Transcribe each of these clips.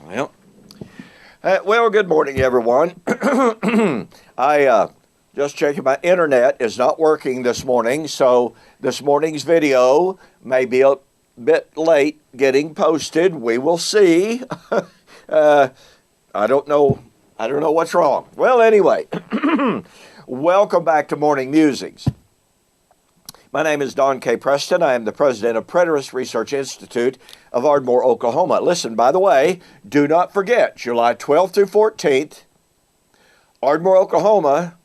Well, well, good morning, everyone. I just checking my internet is not working this morning, so this morning's video may be a bit late getting posted. We will see. I don't know what's wrong. Well, anyway, welcome back to Morning Musings. My name is Don K. Preston. I am the president of Preterist Research Institute of Ardmore, Oklahoma. Listen, by the way, do not forget, July 12th through 14th, Ardmore, Oklahoma,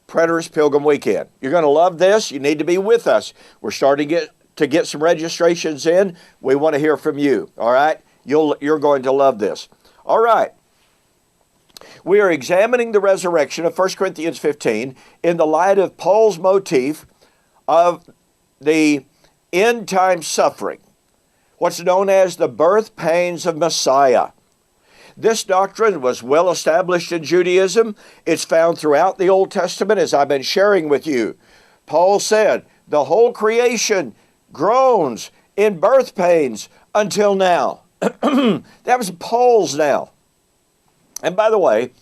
Preterist Pilgrim Weekend. You're going to love this. You need to be with us. We're starting to get some registrations in. We want to hear from you, all right? You're going to love this. All right. We are examining the resurrection of 1 Corinthians 15 in the light of Paul's motif of the end-time suffering, what's known as the birth pains of Messiah. This doctrine was well established in Judaism. It's found throughout the Old Testament, as I've been sharing with you. Paul said, the whole creation groans in birth pains until now. That was Paul's now. And by the way,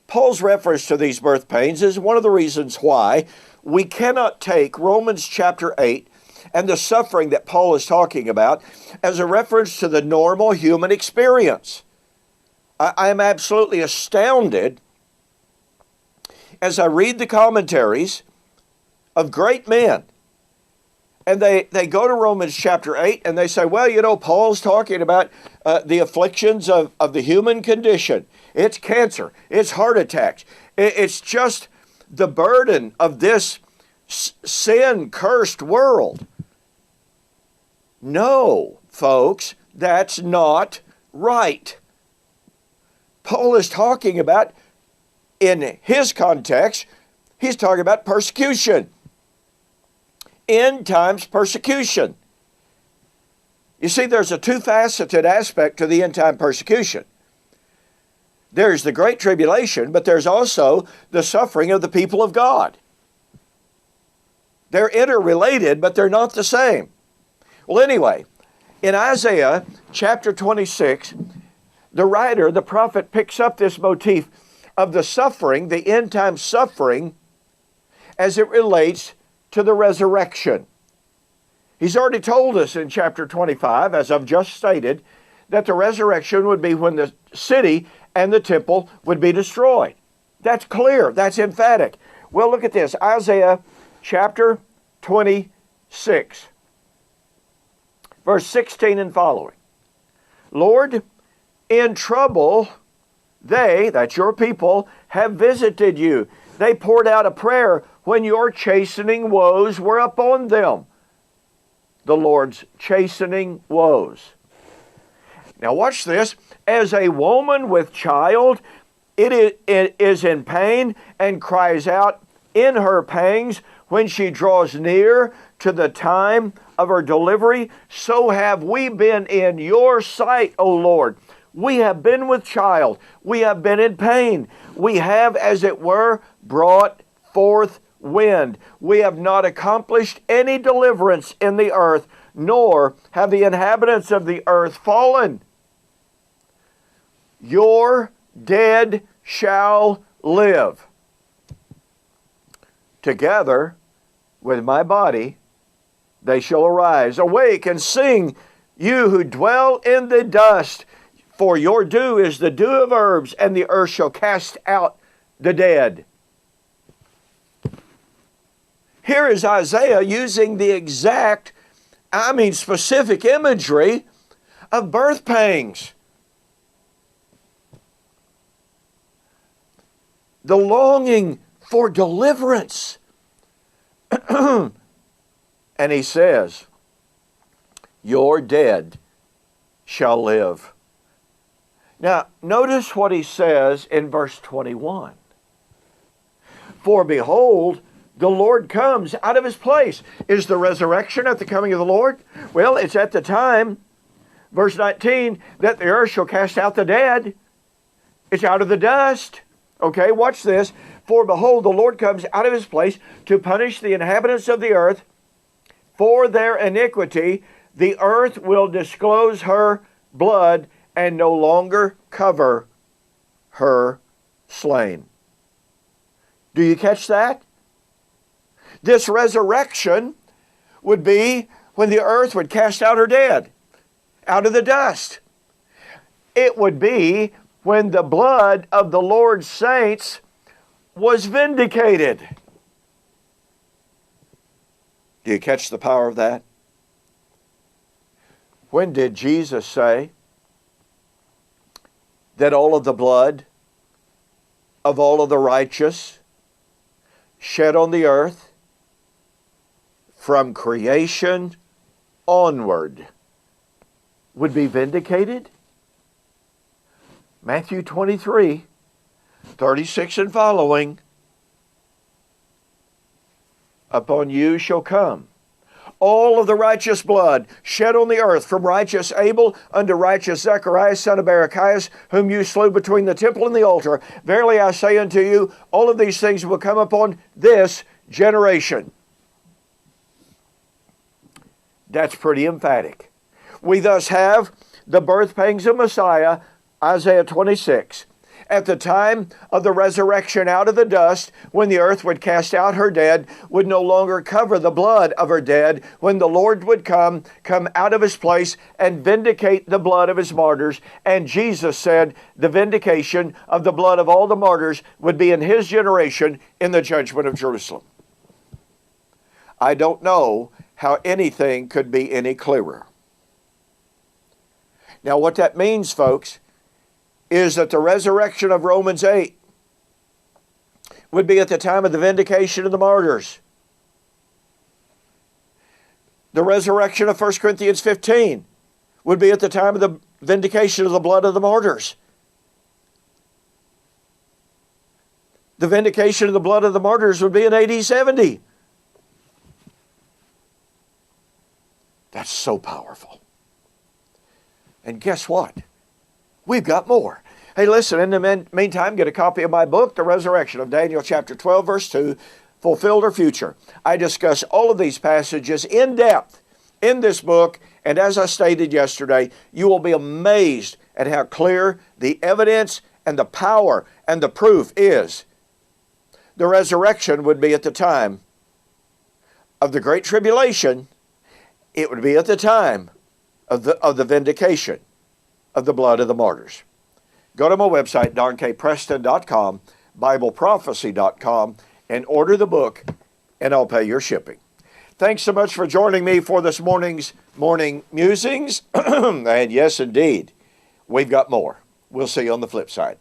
Paul's reference to these birth pains is one of the reasons why we cannot take Romans chapter 8 and the suffering that Paul is talking about as a reference to the normal human experience. I am absolutely astounded as I read the commentaries of great men. And they go to Romans chapter 8 and they say, well, you know, Paul's talking about the afflictions of the human condition. It's cancer. It's heart attacks. It's just the burden of this sin-cursed world. No, folks, that's not right. Paul is talking about, in his context, he's talking about persecution. End times persecution. You see, there's a two-faceted aspect to the end time persecution. There's the Great Tribulation, but there's also the suffering of the people of God. They're interrelated, but they're not the same. Well, anyway, in Isaiah chapter 26, the writer, the prophet, picks up this motif of the suffering, the end-time suffering, as it relates to the resurrection. He's already told us in chapter 25, as I've just stated, that the resurrection would be when the city and the temple would be destroyed. That's clear. That's emphatic. Well, look at this. Isaiah chapter 26, verse 16 and following. Lord, in trouble, they, that's your people, have visited you. They poured out a prayer when your chastening woes were upon them. The Lord's chastening woes. Now watch this. As a woman with child, it is in pain and cries out in her pangs when she draws near to the time of her delivery, so have we been in your sight, O Lord. We have been with child. We have been in pain. We have, as it were, brought forth wind. We have not accomplished any deliverance in the earth, nor have the inhabitants of the earth fallen. Your dead shall live. Together with my body, they shall arise. Awake and sing, you who dwell in the dust, for your dew is the dew of herbs, and the earth shall cast out the dead. Here is Isaiah using the exact, specific imagery of birth pangs. The longing for deliverance. And he says, your dead shall live. Now, notice what he says in verse 21. For behold, the Lord comes out of his place. Is the resurrection at the coming of the Lord? Well, it's at the time, verse 19, that the earth shall cast out the dead. It's out of the dust. Okay, watch this. For behold, the Lord comes out of his place to punish the inhabitants of the earth for their iniquity. The earth will disclose her blood, and no longer cover her slain. Do you catch that? This resurrection would be when the earth would cast out her dead out of the dust. It would be when the blood of the Lord's saints was vindicated. Do you catch the power of that? When did Jesus say that all of the blood of all of the righteous shed on the earth from creation onward would be vindicated? Matthew 23, 36 and following. Upon you shall come all of the righteous blood shed on the earth, from righteous Abel unto righteous Zacharias, son of Barachias, whom you slew between the temple and the altar. Verily I say unto you, all of these things will come upon this generation. That's pretty emphatic. We thus have the birth pangs of Messiah, Isaiah 26. At the time of the resurrection out of the dust, when the earth would cast out her dead, would no longer cover the blood of her dead, when the Lord would come out of his place and vindicate the blood of his martyrs. And Jesus said the vindication of the blood of all the martyrs would be in his generation in the judgment of Jerusalem. I don't know how anything could be any clearer. Now what that means, folks, is that the resurrection of Romans 8 would be at the time of the vindication of the martyrs. The resurrection of 1 Corinthians 15 would be at the time of the vindication of the blood of the martyrs. The vindication of the blood of the martyrs would be in AD 70. That's so powerful. And guess what? We've got more. Hey, listen, in the meantime, get a copy of my book, The Resurrection of Daniel, chapter 12, verse 2, Fulfilled or Future. I discuss all of these passages in depth in this book, and as I stated yesterday, you will be amazed at how clear the evidence and the power and the proof is. The resurrection would be at the time of the Great Tribulation. It would be at the time of the vindication of the blood of the martyrs. Go to my website, DonKPreston.com, BibleProphecy.com, and order the book, and I'll pay your shipping. Thanks so much for joining me for this morning's Morning Musings. And yes, indeed, we've got more. We'll see you on the flip side.